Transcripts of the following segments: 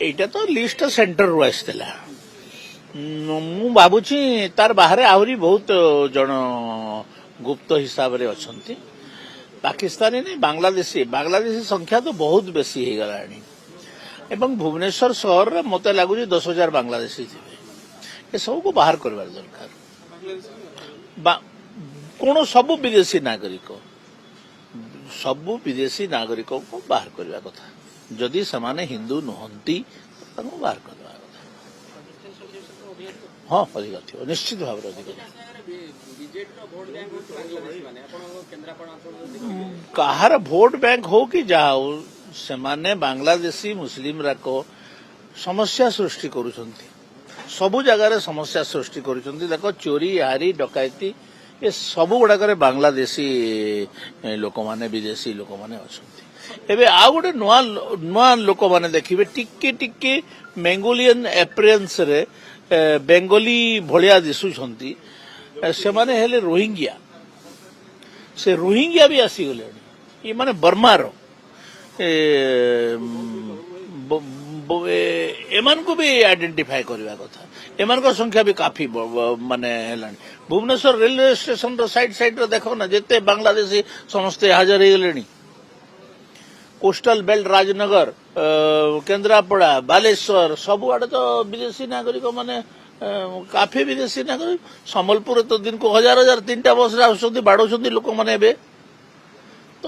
এইটা ତ ଲିଷ୍ଟ ସେଣ୍ଟରରୁ ଆସିଥିଲା। ମୁଁ ଭାବୁଛି ତାର ବାହାରେ ଆହୁରି ବହୁତ ଜଣ ଗୁପ୍ତ ହିସାବରେ ଅଛନ୍ତି। ପାକିସ୍ତାନୀ ନାଇଁ ବାଂଲାଦେଶୀ ସଂଖ୍ୟା ତ ବହୁତ ବେଶୀ ହେଇଗଲାଣି ଏବଂ ଭୁବନେଶ୍ୱର ସହରରେ ମୋତେ ଲାଗୁଛି 10,000 ବାଂଲାଦେଶୀ ଥିବେ। ଏସବୁକୁ ବାହାର କରିବାର ଦରକାର। କଣ ସବୁ ବିଦେଶୀ ନାଗରିକଙ୍କୁ ବାହାର କରିବା କଥା। ଯଦି ସେମାନେ ହିନ୍ଦୁ ନୁହନ୍ତି ତାଙ୍କୁ ବାହାର କରିବା କଥା। ହଁ ଅଧିକ ଥିବ, ନିଶ୍ଚିତ ଭାବରେ ଅଧିକ। କାହାର ଭୋଟ ବ୍ୟାଙ୍କ ହଉ କି ଯାହା ହଉ ସେମାନେ ବାଂଲାଦେଶୀ ମୁସଲିମ ରାକ ସମସ୍ୟା ସୃଷ୍ଟି କରୁଛନ୍ତି। ସବୁ ଜାଗାରେ ସମସ୍ୟା ସୃଷ୍ଟି କରୁଛନ୍ତି। ଦେଖ ଚୋରି ହାରି ଡକାୟତି ଏ ସବୁ ଗୁଡାକରେ ବାଂଲାଦେଶୀ ଲୋକମାନେ ବିଦେଶୀ ଲୋକମାନେ ଅଛନ୍ତି। ଏବେ ଆଉ ଗୋଟେ ନୂଆ ଲୋକମାନେ ଦେଖିବେ ଟିକେ ଟିକେ ମେଙ୍ଗୋଲିଆନ ଆପ୍ରିଆନ୍ସରେ ବେଙ୍ଗୋଲି ଭଳିଆ ଦିଶୁଛନ୍ତି। ସେମାନେ ହେଲେ ରୋହିଙ୍ଗ୍ୟା। ସେ ରୋହିଙ୍ଗ୍ୟା ବି ଆସିଗଲେଣି। ଏମାନେ ବର୍ମାର ଏମାନଙ୍କୁ ବି ଆଇଡେଣ୍ଟିଫାଏ କରିବା କଥା। ଏମାନଙ୍କ ସଂଖ୍ୟା ବି କାଫି ମାନେ ହେଲାଣି। ଭୁବନେଶ୍ୱର ରେଲୱେ ଷ୍ଟେସନର ସାଇଡରେ ଦେଖ ନା ଯେତେ ବାଂଲାଦେଶୀ ସମସ୍ତେ ହାଜର ହେଇଗଲେଣି। କୋଷ୍ଟାଲ ବେଲ୍ଟ ରାଜନଗର କେନ୍ଦ୍ରାପଡ଼ା ବାଲେଶ୍ୱର ସବୁଆଡେ ତ ବିଦେଶୀ ନାଗରିକ ମାନେ କାଫି ବିଦେଶୀ ନାଗରିକ। ସମ୍ବଲପୁରରେ ତ ଦିନକୁ ହଜାର 3ଟା ବସରେ ଆସୁଛନ୍ତି ବାଡଉଛନ୍ତି ଲୋକମାନେ। ଏବେ ତ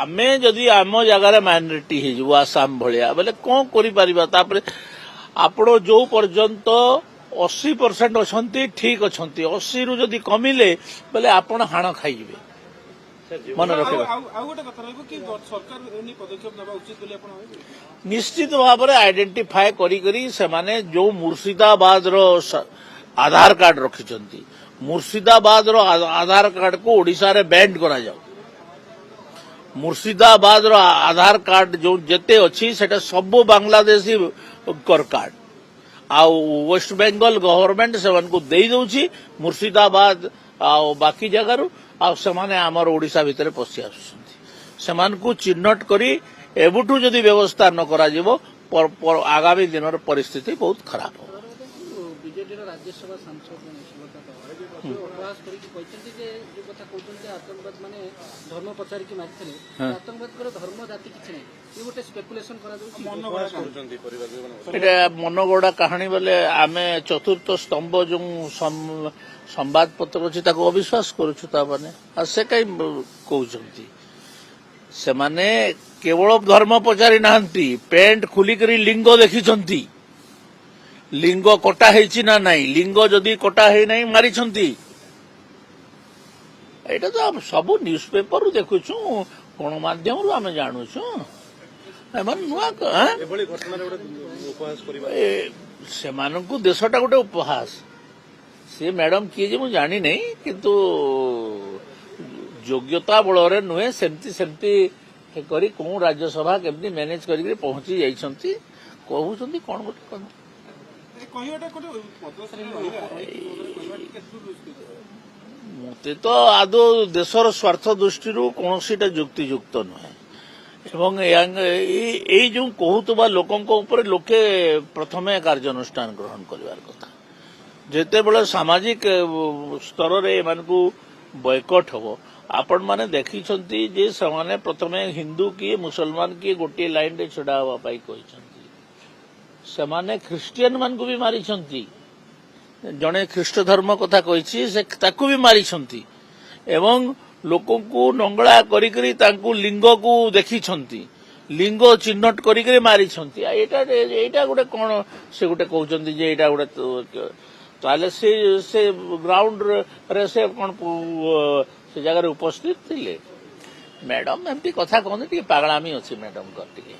ଆମେ ଯଦି ଆମ ଜାଗାରେ ମାଇନରିଟି ହେଇଯିବୁ ଆସାମ ଭଳିଆ ବୋଲେ କଣ କରିପାରିବା। ତାପରେ ଆପଣ ଯୋଉ ପର୍ଯ୍ୟନ୍ତ 80% ଅଛନ୍ତି ଠିକ ଅଛନ୍ତି, 80ରୁ ଯଦି କମିଲେ ବୋଲେ ଆପଣ ହାଣ ଖାଇଯିବେ। ମନେ ରଖିବା। ନିଶ୍ଚିତ ଭାବରେ ଆଇଡେଣ୍ଟିଫାଏ କରି ସେମାନେ ଯୋଉ ମୁର୍ସିଦାବାଦର ଆଧାର କାର୍ଡ ରଖିଛନ୍ତି, ମୁର୍ସିଦାବାଦର ଆଧାର କାର୍ଡକୁ ଓଡ଼ିଶାରେ ବ୍ୟାନ୍ କରାଯାଉ। ମୁର୍ସିଦାବାଦର ଆଧାର କାର୍ଡ ଯୋଉ ଯେତେ ଅଛି ସେଟା ସବୁ ବାଂଲାଦେଶୀଙ୍କର କାର୍ଡ। ଆଉ ୱେଷ୍ଟବେଙ୍ଗଲ ଗଭର୍ଣ୍ଣମେଣ୍ଟ ସେମାନଙ୍କୁ ଦେଇଦେଉଛି ମୁର୍ସିଦାବାଦ ଆଉ ବାକି ଜାଗାରୁ। ଆଉ ସେମାନେ ଆମର ଓଡ଼ିଶା ଭିତରେ ପଶି ଆସୁଛନ୍ତି। ସେମାନଙ୍କୁ ଚିହ୍ନଟ କରି ଏବେଠୁ ଯଦି ବ୍ୟବସ୍ଥା ନ କରାଯିବ ଆଗାମୀ ଦିନର ପରିସ୍ଥିତି ବହୁତ ଖରାପ ହେବ। ବିଜେଡିର ରାଜ୍ୟସଭା ସାଂସଦ ଉପହାସ କରିକି କହିଛନ୍ତି ଯେ ଯୋଉ କଥା କହୁଛନ୍ତି ଆତଙ୍କବାଦ ମାନେ ଧର୍ମ ପଚାରିକି ମାରିଥିଲେ, ଆତଙ୍କବାଦର ଧର୍ମ ଜାତି କିଛି ନାହିଁ, ଏ ଗୋଟେ ସ୍ପେକୁଲେସନ କରାଯାଉଛି। ଏଇଟା ମନଗଢା କାହାଣୀ ବୋଲେ ଆମେ ଚତୁର୍ଥ ସ୍ତମ୍ଭ ଯୋଉ ସମ୍ବାଦପତ୍ର ଅଛି ତାକୁ ଅବିଶ୍ୱାସ କରୁଛୁ। ତାମାନେ ଆଉ ସେ କାହିଁ କହୁଛନ୍ତି। ସେମାନେ କେବଳ ଧର୍ମ ପଚାରି ନାହାନ୍ତି, ପ୍ୟାଣ୍ଟ ଖୋଲିକରି ଲିଙ୍ଗ ଦେଖିଛନ୍ତି। ଲିଙ୍ଗ କଟା ହେଇଛି ନା ନାହିଁ, ଲିଙ୍ଗ ଯଦି କଟା ହେଇନାହିଁ ମାରିଛନ୍ତି। ଏଇଟା ତ ସବୁ ନ୍ୟୁଜ ପେପରରୁ ଦେଖୁଛୁ, ଗଣମାଧ୍ୟମରୁ ଆମେ ଜାଣୁଛୁ। ଏମାନେ ନୂଆ ସେମାନଙ୍କୁ ଦେଶଟା ଗୋଟେ ଉପହାସ। ସେ ମ୍ୟାଡମ କିଏ ଯେ ମୁଁ ଜାଣିନାହିଁ, କିନ୍ତୁ ଯୋଗ୍ୟତା ବଳରେ ନୁହେଁ ସେମିତି କରି କୋଉ ରାଜ୍ୟସଭା କେମିତି ମ୍ୟାନେଜ କରିକି ପହଞ୍ଚି ଯାଇଛନ୍ତି। କହୁଛନ୍ତି କଣ ଗୋଟେ ମତେ ତ ଆଦୌ ଦେଶର ସ୍ୱାର୍ଥ ଦୃଷ୍ଟିରୁ କୌଣସିଟା ଯୁକ୍ତିଯୁକ୍ତ ନୁହେଁ। ଏବଂ ଏଇ ଯୋଉ କହୁଥିବା ଲୋକଙ୍କ ଉପରେ ଲୋକେ ପ୍ରଥମେ କାର୍ଯ୍ୟାନୁଷ୍ଠାନ ଗ୍ରହଣ କରିବାର କଥା। ଯେତେବେଳେ ସାମାଜିକ ସ୍ତରରେ ଏମାନଙ୍କୁ ବୟକଟ ହେବ, ଆପଣମାନେ ଦେଖିଛନ୍ତି ଯେ ସେମାନେ ପ୍ରଥମେ ହିନ୍ଦୁ କିଏ ମୁସଲମାନ କିଏ ଗୋଟିଏ ଲାଇନରେ ଛିଡା ହେବା ପାଇଁ କହିଛନ୍ତି। ସେମାନେ ଖ୍ରୀଷ୍ଟିଆନ ମାନଙ୍କୁ ବି ମାରିଛନ୍ତି। ଜଣେ ଖ୍ରୀଷ୍ଟ ଧର୍ମ କଥା କହିଛି, ସେ ତାକୁ ବି ମାରିଛନ୍ତି ଏବଂ ଲୋକଙ୍କୁ ନଙ୍ଗଳା କରିକରି ତାଙ୍କୁ ଲିଙ୍ଗକୁ ଦେଖିଛନ୍ତି, ଲିଙ୍ଗ ଚିହ୍ନଟ କରିକରି ମାରିଛନ୍ତି। ଏଇଟା ଗୋଟେ କଣ ସେ ଗୋଟେ କହୁଛନ୍ତି ଯେ ଏଇଟା ଗୋଟେ ତାହେଲେ ସେ ଗ୍ରାଉଣ୍ଡରେ ସେ କଣ ସେ ଜାଗାରେ ଉପସ୍ଥିତ ଥିଲେ। ମ୍ୟାଡମ ଏମିତି କଥା କହନ୍ତି, ଟିକେ ପାଗଳାମି ଅଛି ମ୍ୟାଡମଙ୍କର ଟିକେ।